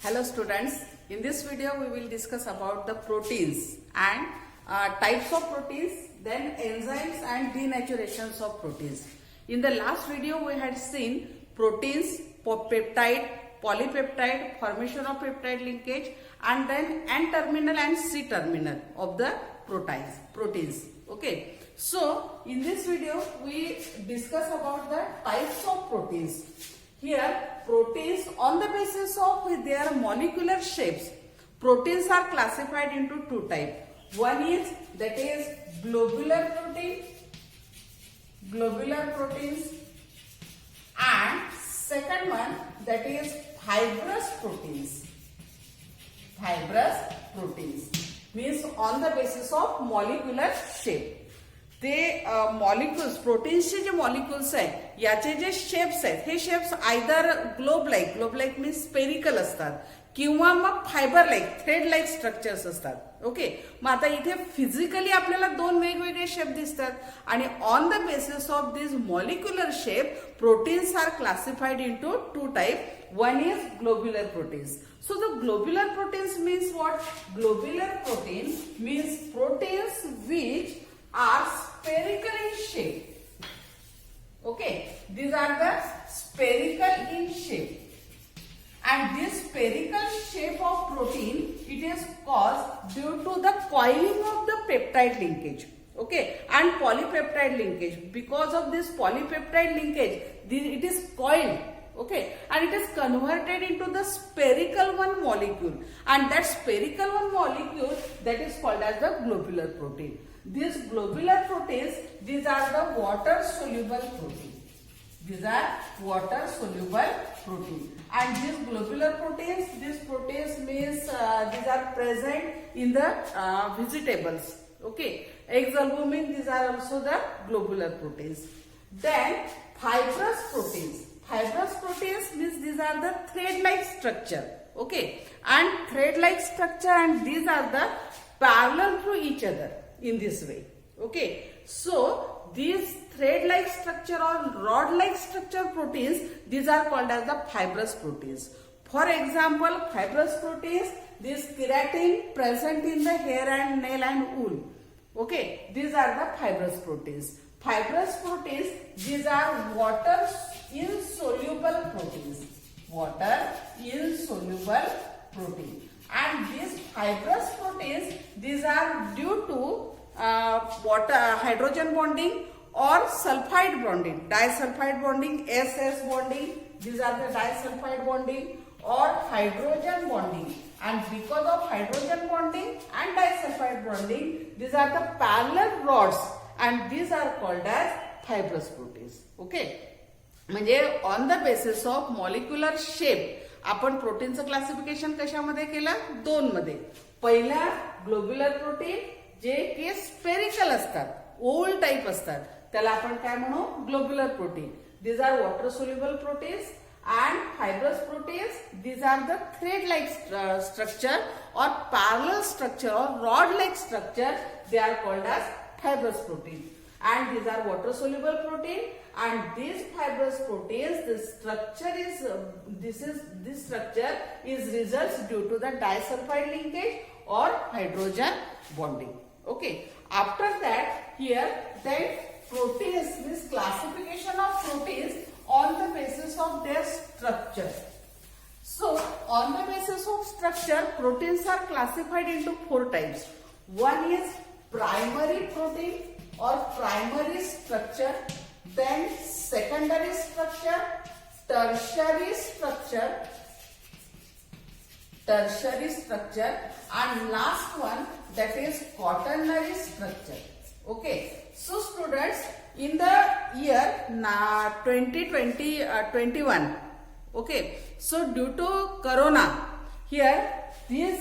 Hello students, in this video we will discuss about the proteins and types of proteins, then enzymes and denaturations of proteins. In the last video we had seen proteins, peptide, polypeptide, formation of peptide linkage and then N-terminal and C-terminal of the proteins. Okay. So in this video we discuss about the types of proteins. Here proteins on the basis of their molecular shapes, proteins are classified into two types. One is that is globular proteins and second one that is fibrous proteins. Fibrous proteins means on the basis of molecular shape. ते molecules प्रोटीन्सचे जे molecules आहेत याचे जे shapes आहेत हे shapes either globe like means spherical असतात किंवा मग fibre like thread like structures असतात. ओके, मग आता इथे फिजिकली आपल्याला दोन वेगवेगळे शेप दिसतात आणि on the basis of this molecular shape proteins are classified into two type. One is globular proteins. So the globular proteins means what? Globular protein means proteins which are spherical in shape. Okay, these are the spherical in shape, and this spherical shape of protein, it is caused due to the coiling of the peptide linkage. Okay, and polypeptide linkage. Because of this polypeptide linkage, it is coiled. Okay, and it is converted into the spherical one molecule, and that spherical one molecule that is called as the globular protein. These globular proteins, these are the water soluble protein. These are water soluble protein, and these globular proteins, these proteins means these are present in the vegetables. Okay, eggs, albumin, these are also the globular proteins. Then fibrous proteins. Fibrous proteins means these are the thread-like structure. Okay, and thread-like structure, and these are the parallel to each other in this way. Okay, so these thread-like structure or rod-like structure proteins, these are called as the fibrous proteins. For example, fibrous proteins, this keratin present in the hair and nail and wool. Okay, these are the fibrous proteins. Fibrous proteins, these are water insoluble proteins. Water insoluble protein. And these fibrous proteins, these are due to water hydrogen bonding or sulfide bonding, disulfide bonding, SS bonding. These are the disulfide bonding or hydrogen bonding. And because of hydrogen bonding and disulfide bonding, these are the parallel rods, and these are called as fibrous proteins. Okay, म्हणजे on the basis of molecular shape आपण प्रोटीनचं classification कशामध्ये केलं? दोन मध्ये. पहिला globular protein जे की spherical असतात, oval type असतात, त्याला आपण काय म्हणू? Globular protein. These are water soluble proteins. And fibrous proteins, these are the thread-like structure or parallel structure or rod-like structure. They are called as fibrous protein. And these are water-soluble protein. And these fibrous proteins, the structure is this structure is results due to the disulfide linkage or hydrogen bonding. Okay. After that, here then proteins, this classification of proteins on the basis of their structure. So, on the basis of structure, proteins are classified into four types. One is primary protein or primary structure, then secondary structure, tertiary structure, and last one that is quaternary structure. Okay, so students, in the year 2021, okay, so due to corona, here in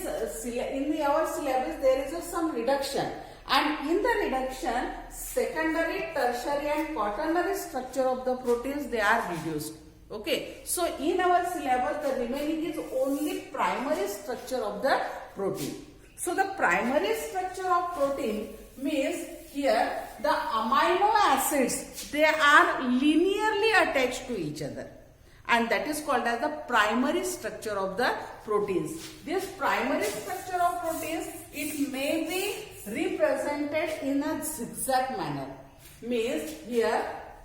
our syllabus there is some reduction, and in the reduction secondary, tertiary and quaternary structure of the proteins, they are reduced. Okay, so in our syllabus the remaining is only primary structure of the protein. So the primary structure of protein means here the amino acids, they are linearly attached to each other, and that is called as the primary structure of the proteins. This primary structure of proteins, it may be represented in a zigzag manner. Means here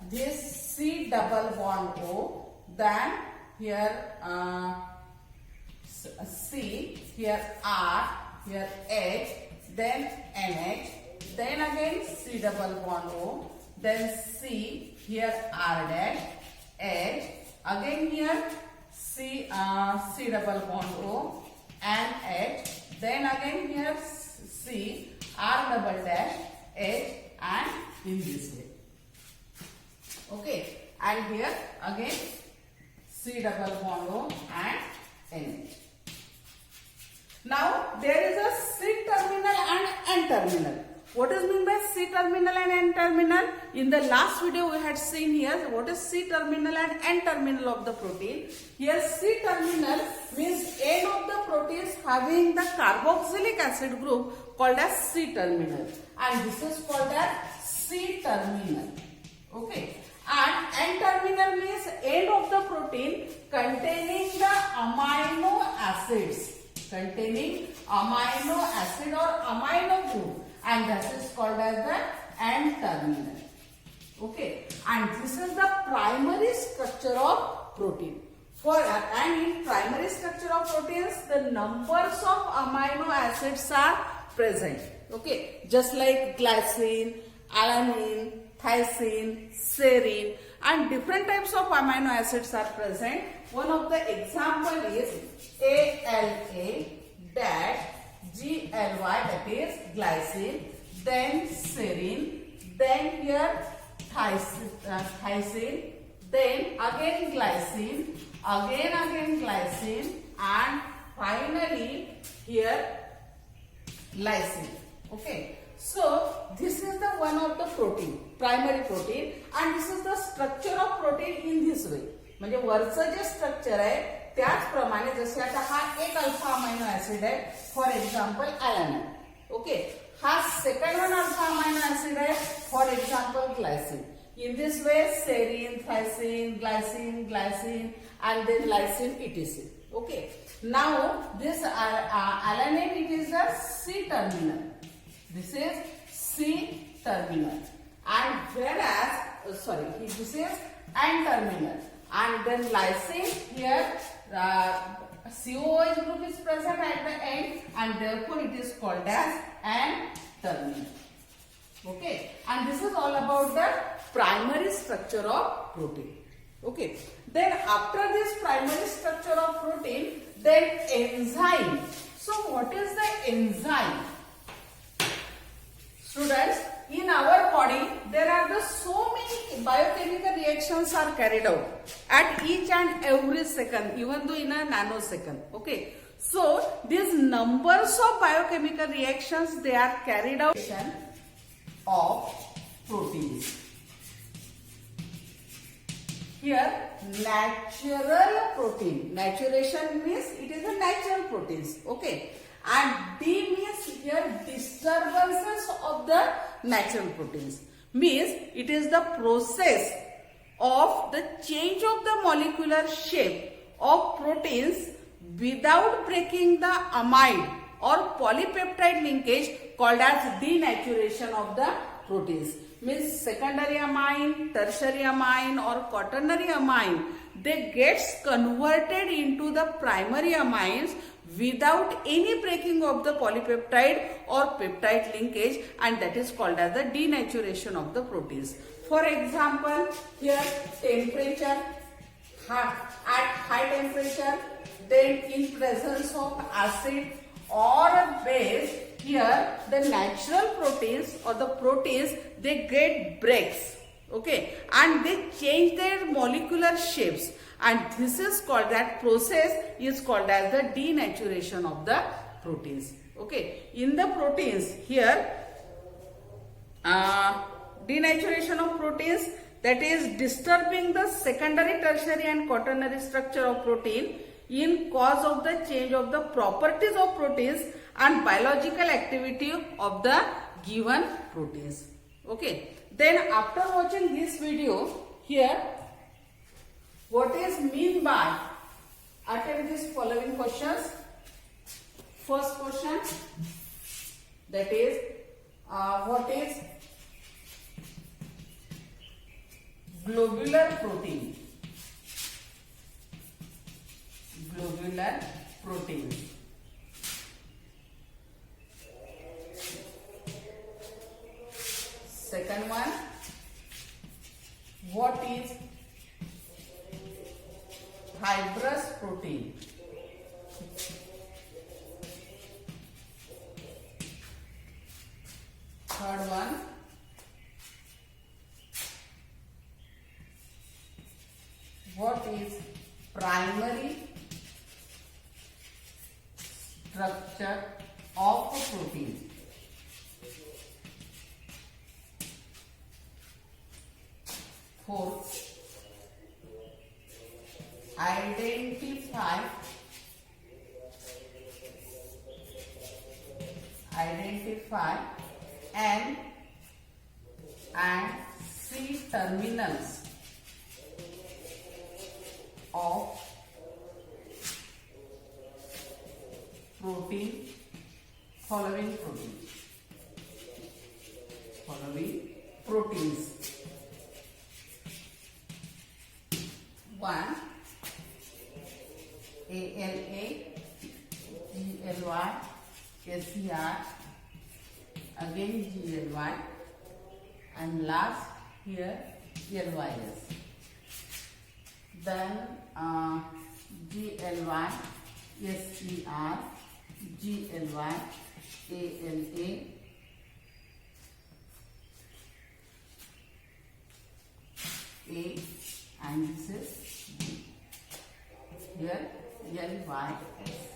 this C double bond O, then here C, here R, here H, then NH, then again C double bond O, then C, here R dash, H, again here C double bond O and H, then again here C, R double dash, H, and in this way. Okay, and here again C double bond O and NH. Now there is a C terminal and N terminal. What is mean by C terminal and N terminal? In the last video we had seen here what is C terminal and N terminal of the protein. Here C terminal means end of the proteins having the carboxylic acid group called as C terminal, and this is called as C terminal. Okay, and N terminal means end of the protein containing the amino acids, containing amino acid or amino group, and that is called as the N terminal. Okay, and this is the primary structure of protein. And in primary structure of proteins, the numbers of amino acids are present. Okay, just like glycine, alanine, thyroid, serine, and different types of amino acids are present. One of the example is ALA dash GLY, that is glycine, then serine, then here thyroid, then again glycine, again glycine, and finally here lysine. Okay, so this is the one of the protein, primary protein, and this is the structure of protein in this way. म्हणजे वरचं जे structure आहे त्याचप्रमाणे जसे आता हा एक alpha amino acid आहे, for example alanine. Okay, हा second one alpha amino acid आहे, for example glycine. In this way, serine, thyroid, glycine, and then lysine, etc. Okay. Now this alanine, it is a C terminal. This is C terminal, and whereas this is N terminal, and then lysine here COOH group is present at the end, and therefore it is called as N terminal. Okay, and this is all about the primary structure of protein. Okay, then after this primary structure of protein, then enzyme. So what is the enzyme? Students, in our body there are so many biochemical reactions are carried out at each and every second, even though in a nanosecond. Okay, so these numbers of biochemical reactions, they are carried out of proteins. Here natural protein, naturation means it is a natural proteins. Okay, and D means here disturbances of the natural proteins, means it is the process of the change of the molecular shape of proteins without breaking the amide or polypeptide linkage called as denaturation of the proteins. Means secondary amine, tertiary amine or quaternary amine, they gets converted into the primary amines without any breaking of the polypeptide or peptide linkage, and that is called as the denaturation of the proteins. For example, here temperature, at high temperature, then in presence of acid or base, here the natural proteins or the proteins, they get breaks. Okay, and they change their molecular shapes, and this is called, that process is called as the denaturation of the proteins. Okay, in the proteins here denaturation of proteins, that is disturbing the secondary, tertiary and quaternary structure of protein in cause of the change of the properties of proteins and biological activity of the given proteins. Okay, then after watching this video, here What is mean by? Attempt these following questions. First question, that is, what is globular protein? Globular protein. Second one, what is fibrous protein? Third one, what is primary structure of a protein? Fourth, identify N and C terminals of protein, following proteins. 1. ALA, GLY, SCR, again GLY, and last here LYS. Then GLY, SCR, GLY, ALA, A, and this is B. Here LYS.